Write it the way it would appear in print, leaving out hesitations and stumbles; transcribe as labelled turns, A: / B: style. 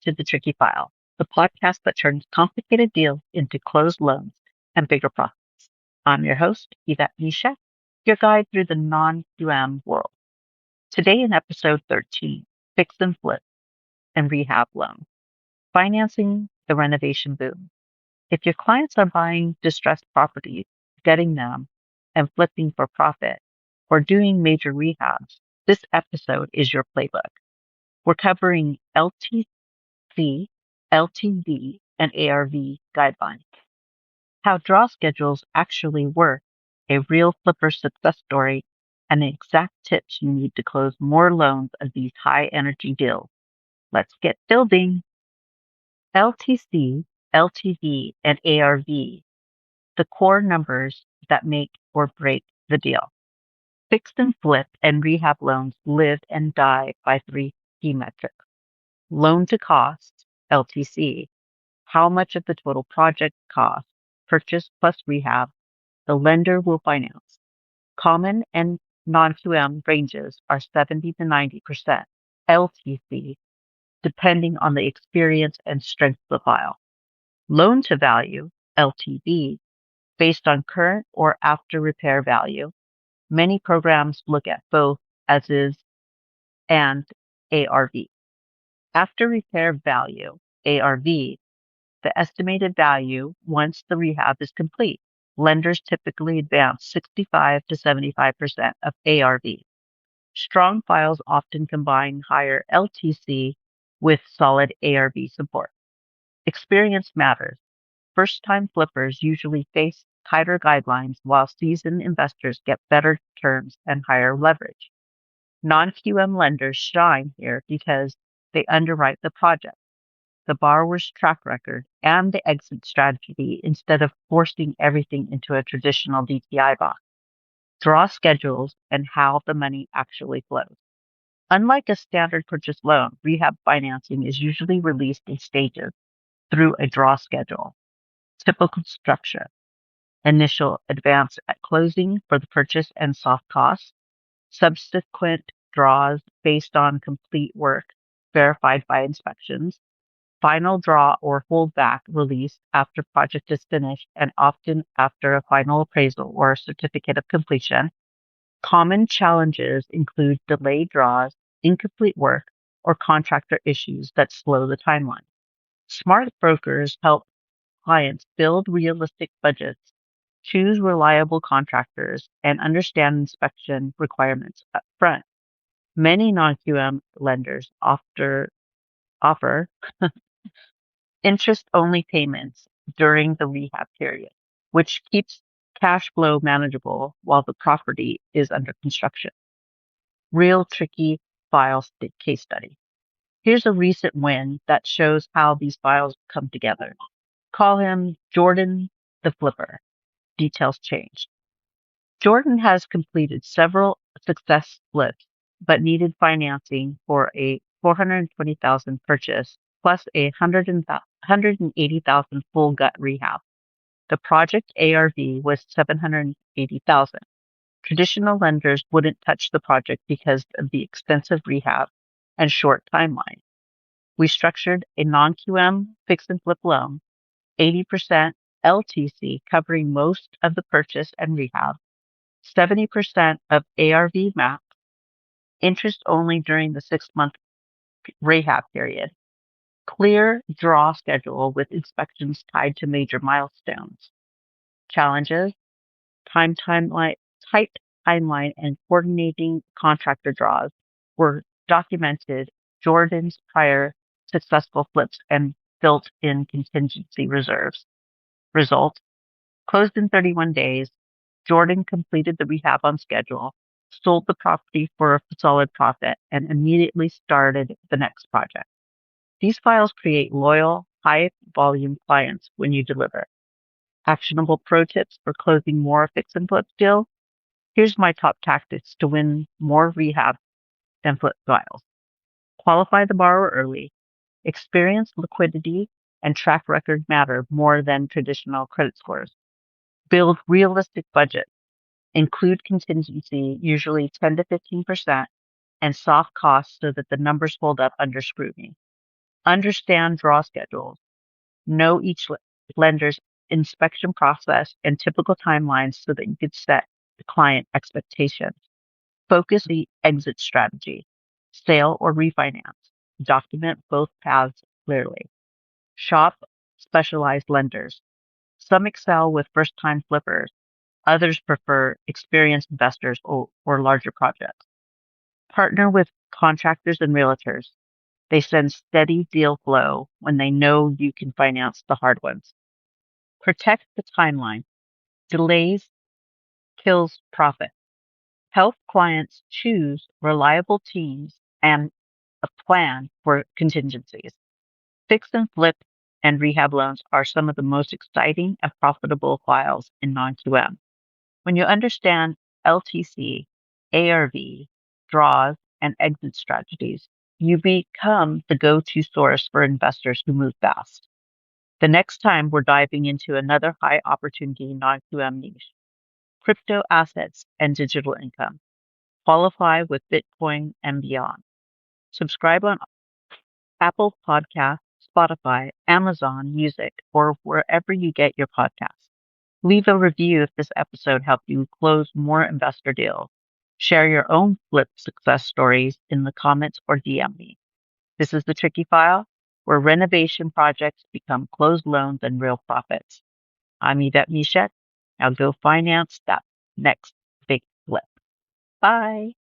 A: to The Tricky File, the podcast that turns complicated deals into closed loans and bigger profits. I'm your host, Yvette Misha, your guide through the non-QM world. Today in episode 13, Fix and Flip and Rehab Loan, Financing the Renovation Boom. If your clients are buying distressed properties, getting them, and flipping for profit, or doing major rehabs, this episode is your playbook. We're covering LTC, LTV, and ARV guidelines, how draw schedules actually work, a real flipper success story, and the exact tips you need to close more loans of these high energy deals. Let's get building. LTC, LTV, and ARV, the core numbers that make or break the deal. Fix and flip and rehab loans live and die by three key metrics. Loan to cost, LTC, how much of the total project cost, purchase plus rehab, the lender will finance. Common and non-QM ranges are 70 to 90%, LTC, depending on the experience and strength of the file. Loan to value, LTV, based on current or after repair value. Many programs look at both as is and ARV. After repair value, ARV, the estimated value once the rehab is complete. Lenders typically advance 65 to 75% of ARV. Strong files often combine higher LTC with solid ARV support. Experience matters. First-time flippers usually face tighter guidelines while seasoned investors get better terms and higher leverage. Non-QM lenders shine here because they underwrite the project, the borrower's track record, and the exit strategy instead of forcing everything into a traditional DTI box. Draw schedules and how the money actually flows. Unlike a standard purchase loan, rehab financing is usually released in stages through a draw schedule. Typical structure: initial advance at closing for the purchase and soft costs, subsequent draws based on complete work verified by inspections, final draw or holdback release after project is finished and often after a final appraisal or a certificate of completion. Common challenges include delayed draws, incomplete work, or contractor issues that slow the timeline. Smart brokers help clients build realistic budgets, choose reliable contractors, and understand inspection requirements up front. Many non-QM lenders offer interest-only payments during the rehab period, which keeps cash flow manageable while the property is under construction. Real tricky file case study. Here's a recent win that shows how these files come together. Call him Jordan the Flipper. Details change. Jordan has completed several success flips, but needed financing for a $420,000 purchase plus a $180,000 full gut rehab. The project ARV was $780,000. Traditional lenders wouldn't touch the project because of the expensive rehab and short timeline. We structured a non-QM fix and flip loan, 80% LTC covering most of the purchase and rehab, 70% of ARV max, interest only during the 6-month rehab period, clear draw schedule with inspections tied to major milestones. Challenges: tight timeline and coordinating contractor draws were documented. Jordan's prior successful flips and built-in contingency reserves. Result: closed in 31 days. Jordan completed the rehab on schedule, sold the property for a solid profit, and immediately started the next project. These files create loyal, high-volume clients when you deliver. Actionable pro tips for closing more fix and flip deals. Here's my top tactics to win more rehab than flip files. Qualify the borrower early. Experience, liquidity, and track record matter more than traditional credit scores. Build realistic budgets. Include contingency, usually 10 to 15%, and soft costs so that the numbers hold up under scrutiny. Understand draw schedules. Know each lender's inspection process and typical timelines so that you can set the client expectations. Focus the exit strategy, sale or refinance. Document both paths clearly. Shop specialized lenders. Some excel with first time flippers, others prefer experienced investors or larger projects. Partner with contractors and realtors. They send steady deal flow when they know you can finance the hard ones. Protect the timeline. Delays kills profit. Help clients choose reliable teams and a plan for contingencies. Fix and flip and rehab loans are some of the most exciting and profitable files in non-QM. When you understand LTC, ARV, draws, and exit strategies, you become the go-to source for investors who move fast. The next time we're diving into another high opportunity non-QM niche, crypto assets and digital income. Qualify with Bitcoin and beyond. Subscribe on Apple Podcasts, Spotify, Amazon Music, or wherever you get your podcasts. Leave a review if this episode helped you close more investor deals. Share your own flip success stories in the comments or DM me. This is the Tricky File, where renovation projects become closed loans and real profits. I'm Yvette Michette. Now go finance that next big flip. Bye.